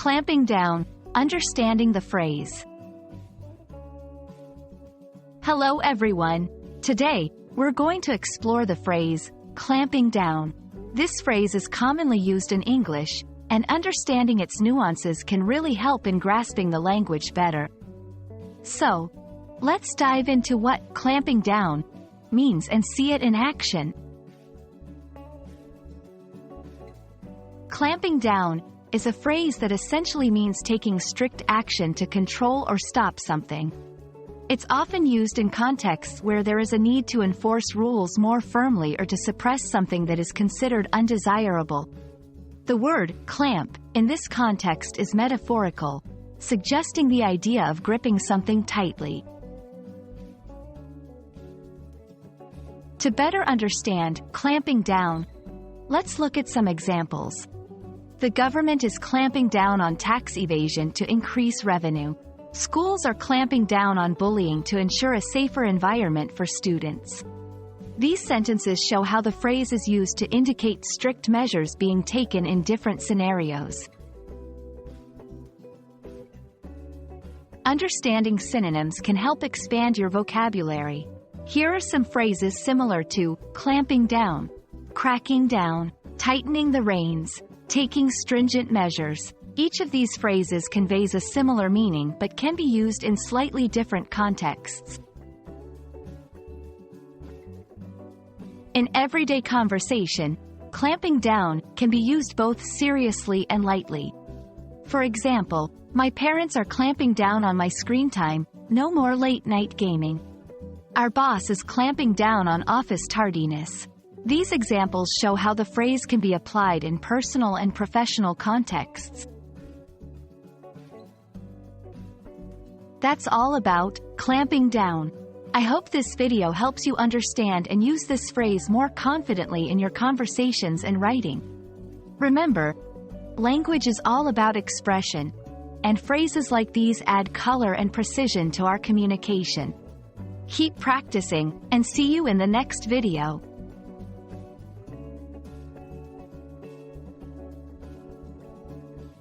Clamping down, understanding the phrase. Hello everyone. Today, we're going to explore the phrase, clamping down. This phrase is commonly used in English, and understanding its nuances can really help in grasping the language better. So, let's dive into what clamping down means and see it in action. Clamping down is a phrase that essentially means taking strict action to control or stop something. It's often used in contexts where there is a need to enforce rules more firmly or to suppress something that is considered undesirable. The word clamp in this context is metaphorical, suggesting the idea of gripping something tightly. To better understand clamping down, let's look at some examples. The government is clamping down on tax evasion to increase revenue. Schools are clamping down on bullying to ensure a safer environment for students. These sentences show how the phrase is used to indicate strict measures being taken in different scenarios. Understanding synonyms can help expand your vocabulary. Here are some phrases similar to clamping down, cracking down, tightening the reins, taking stringent measures. Each of these phrases conveys a similar meaning but can be used in slightly different contexts. In everyday conversation, clamping down can be used both seriously and lightly. For example, my parents are clamping down on my screen time, no more late-night gaming. Our boss is clamping down on office tardiness. These examples show how the phrase can be applied in personal and professional contexts. That's all about clamping down. I hope this video helps you understand and use this phrase more confidently in your conversations and writing. Remember, language is all about expression, and phrases like these add color and precision to our communication. Keep practicing, and see you in the next video.